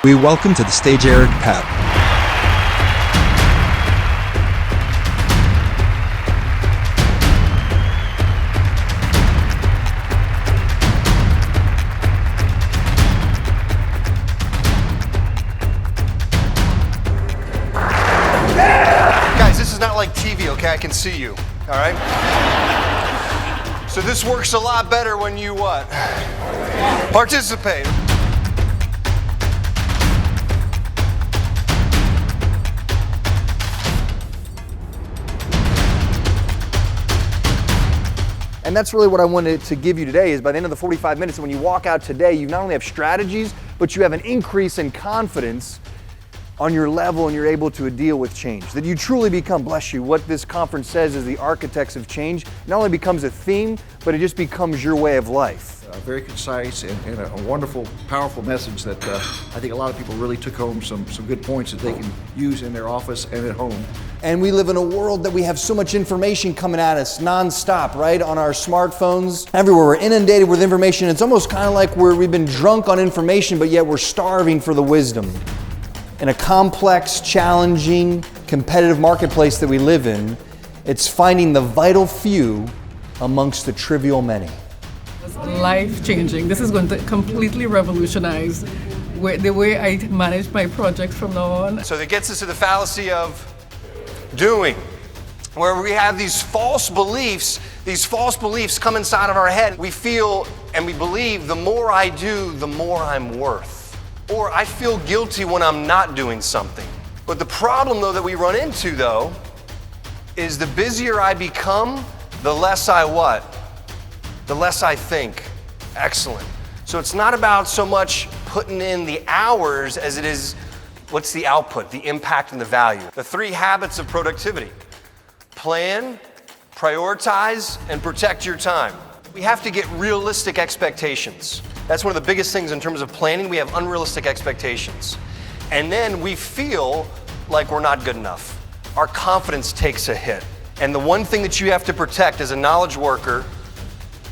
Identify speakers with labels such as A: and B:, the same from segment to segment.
A: We welcome to the stage Eric Papp.
B: Guys, this is not like TV, okay? I can see you, all right? So this works a lot better when you what? Participate.
C: And that's really what I wanted to give you today is by the end of the 45 minutes, when you walk out today, you not only have strategies, but you have an increase in confidence on your level and you're able to deal with change. That you truly become, bless you, what this conference says is the architects of change. Not only becomes a theme, but it just becomes your way of life.
D: Very concise and a wonderful, powerful message that I think a lot of people really took home some good points that they can use in their office and at home.
C: And we live in a world that we have so much information coming at us nonstop, right? On our smartphones, everywhere. We're inundated with information. It's almost kind of like we've been drunk on information, but yet we're starving for the wisdom. In a complex, challenging, competitive marketplace that we live in, it's finding the vital few amongst the trivial many.
E: It's life-changing. This is going to completely revolutionize the way I manage my projects from now on.
B: So that gets us to the fallacy of doing, where we have these false beliefs come inside of our head. We feel and we believe the more I do, the more I'm worth. Or I feel guilty when I'm not doing something. But the problem though that we run into though, is the busier I become, the less I what? The less I think. Excellent. So it's not about so much putting in the hours as it is, what's the output, the impact and the value. The 3 habits of productivity. Plan, prioritize, and protect your time. We have to get realistic expectations. That's one of the biggest things in terms of planning. We have unrealistic expectations. And then we feel like we're not good enough. Our confidence takes a hit. And the one thing that you have to protect as a knowledge worker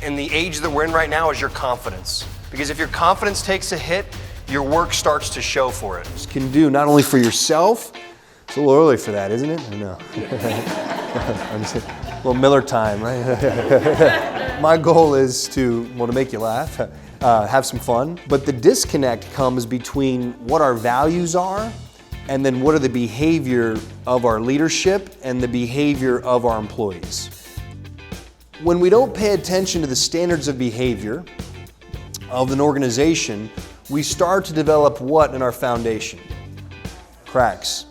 B: in the age that we're in right now is your confidence. Because if your confidence takes a hit, your work starts to show for it.
C: This can do not only for yourself, it's a little early for that, isn't it? I know. I'm just a little Miller time, right? My goal is to make you laugh, have some fun. But the disconnect comes between what our values are and then what are the behavior of our leadership and the behavior of our employees. When we don't pay attention to the standards of behavior of an organization, we start to develop what in our foundation? Cracks.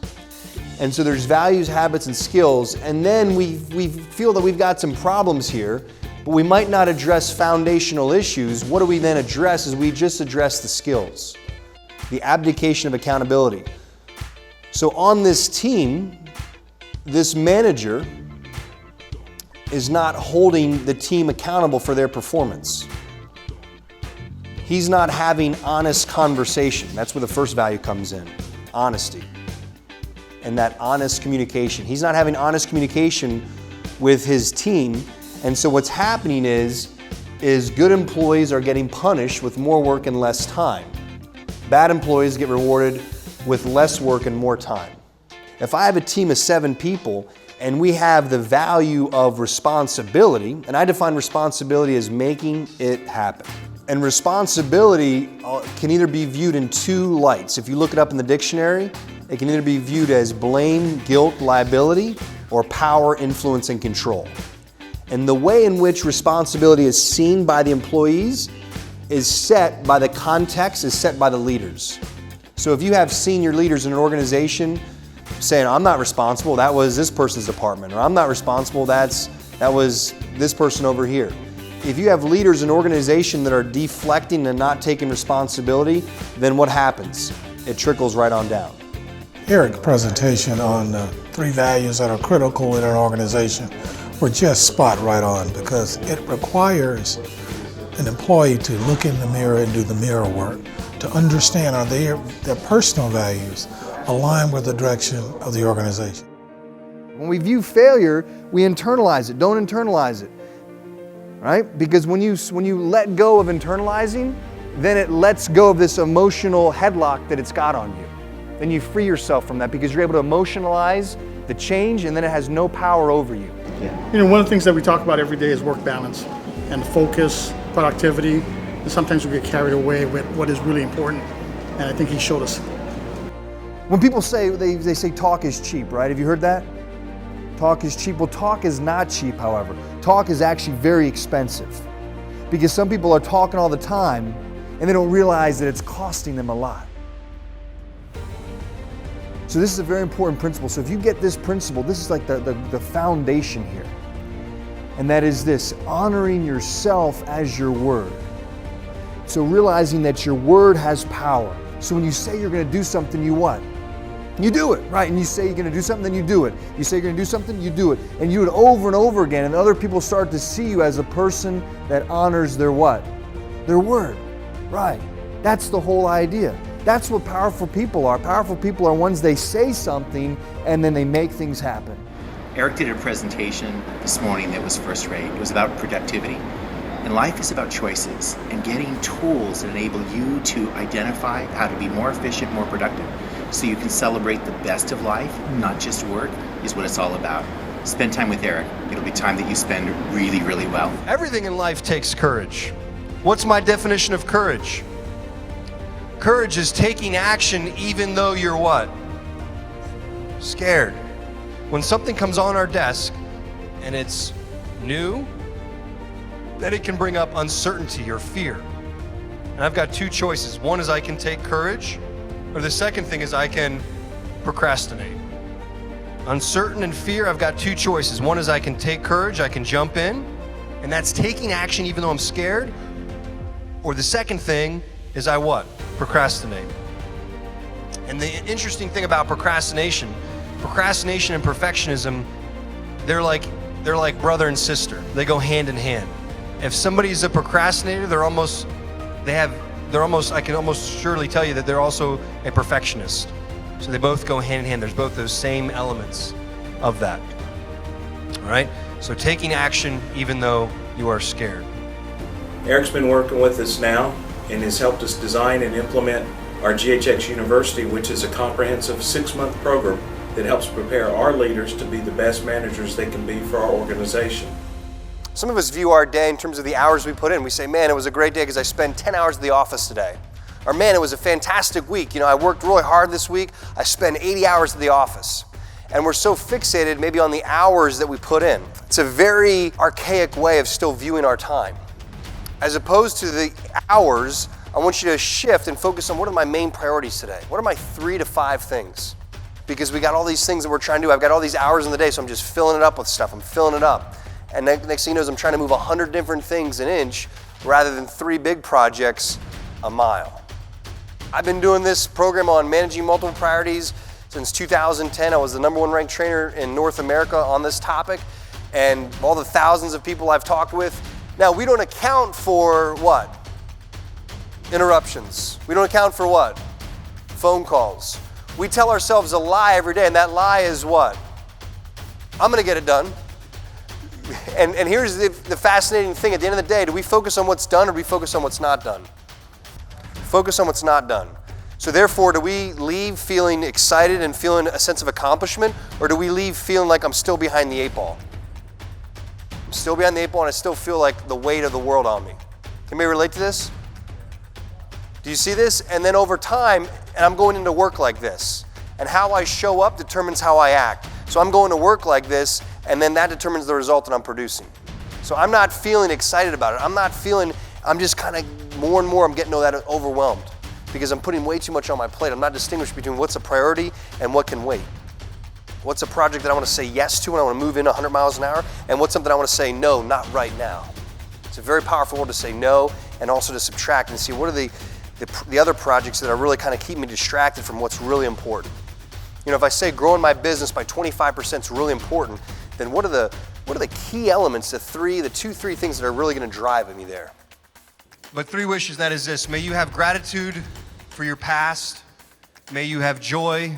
C: And so there's values, habits, and skills, and then we feel that we've got some problems here, but we might not address foundational issues. What do we then address is we just address the skills, the abdication of accountability. So on this team, this manager is not holding the team accountable for their performance. He's not having honest conversation. That's where the first value comes in, honesty. And that honest communication. He's not having honest communication with his team. And so what's happening is good employees are getting punished with more work and less time. Bad employees get rewarded with less work and more time. If I have a team of 7 people and we have the value of responsibility, and I define responsibility as making it happen. And responsibility can either be viewed in 2 lights. If you look it up in the dictionary, it can either be viewed as blame, guilt, liability, or power, influence, and control. And the way in which responsibility is seen by the employees is set by the context, is set by the leaders. So if you have senior leaders in an organization saying, I'm not responsible, that was this person's department, or I'm not responsible, that was this person over here. If you have leaders in an organization that are deflecting and not taking responsibility, then what happens? It trickles right on down.
F: Eric's presentation on the 3 values that are critical in an organization were just spot right on, because it requires an employee to look in the mirror and do the mirror work, to understand are their personal values align with the direction of the organization.
C: When we view failure, we internalize it. Don't internalize it, right? Because when you let go of internalizing, then it lets go of this emotional headlock that it's got on you. Then you free yourself from that because you're able to emotionalize the change, and then it has no power over you.
G: You know, one of the things that we talk about every day is work balance and focus, productivity, and sometimes we get carried away with what is really important, and I think he showed us.
C: When people say, they say talk is cheap, right? Have you heard that? Talk is cheap. Well, talk is not cheap, however. Talk is actually very expensive because some people are talking all the time and they don't realize that it's costing them a lot. So this is a very important principle. So if you get this principle, this is like the foundation here. And that is this, honoring yourself as your word. So realizing that your word has power. So when you say you're going to do something, you what? You do it, right? And you say you're going to do something, then you do it. You say you're going to do something, you do it. And you do it over and over again. And other people start to see you as a person that honors their what? Their word, right? That's the whole idea. That's what powerful people are. Powerful people are ones they say something and then they make things happen.
H: Eric did a presentation this morning that was first rate. It was about productivity. And life is about choices and getting tools that enable you to identify how to be more efficient, more productive, so you can celebrate the best of life, not just work, is what it's all about. Spend time with Eric. It'll be time that you spend really, really well.
B: Everything in life takes courage. What's my definition of courage? Courage is taking action even though you're what? Scared. When something comes on our desk and it's new, then it can bring up uncertainty or fear. And I've got two choices. One is I can take courage, or the second thing is I can procrastinate. Uncertain and fear, I've got two choices. One is I can take courage, I can jump in, and that's taking action even though I'm scared. Or the second thing is I what? Procrastinate. And the interesting thing about procrastination and perfectionism, they're like brother and sister. They go hand in hand. If somebody's a procrastinator, I can almost surely tell you that they're also a perfectionist. So they both go hand in hand. There's both those same elements of that. All right? So taking action even though you are scared.
I: Eric's been working with us now and has helped us design and implement our GHX University, which is a comprehensive 6-month program that helps prepare our leaders to be the best managers they can be for our organization.
B: Some of us view our day in terms of the hours we put in. We say, man, it was a great day because I spent 10 hours at the office today. Or man, it was a fantastic week. You know, I worked really hard this week. I spent 80 hours at the office. And we're so fixated maybe on the hours that we put in. It's a very archaic way of still viewing our time. As opposed to the hours, I want you to shift and focus on what are my main priorities today? What are my 3 to 5 things? Because we got all these things that we're trying to do. I've got all these hours in the day, so I'm just filling it up with stuff. I'm filling it up. And next thing you know is I'm trying to move 100 different things an inch rather than 3 big projects a mile. I've been doing this program on managing multiple priorities since 2010. I was the #1 ranked trainer in North America on this topic, and all the thousands of people I've talked with. Now, we don't account for what? Interruptions. We don't account for what? Phone calls. We tell ourselves a lie every day, and that lie is what? I'm going to get it done. And here's the fascinating thing. At the end of the day, do we focus on what's done or do we focus on what's not done? Focus on what's not done. So therefore, do we leave feeling excited and feeling a sense of accomplishment, or do we leave feeling like I'm still behind the 8 ball? I'm still behind the 8 ball and I still feel like the weight of the world on me. Can anybody relate to this? Do you see this? And then over time, and I'm going into work like this, and how I show up determines how I act. So I'm going to work like this, and then that determines the result that I'm producing. So I'm not feeling excited about it. I'm just kind of more and more I'm getting that overwhelmed because I'm putting way too much on my plate. I'm not distinguishing between what's a priority and what can wait. What's a project that I want to say yes to and I want to move in 100 miles an hour, and what's something I want to say no, not right now. It's a very powerful word to say no, and also to subtract and see what are the other projects that are really kind of keep me distracted from what's really important. You know, if I say growing my business by 25% is really important, then what are the key elements, the 2-3 things that are really going to drive me there? But 3 wishes, that is this. May you have gratitude for your past. May you have joy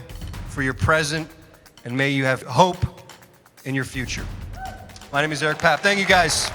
B: for your present. And may you have hope in your future. My name is Eric Papp. Thank you guys.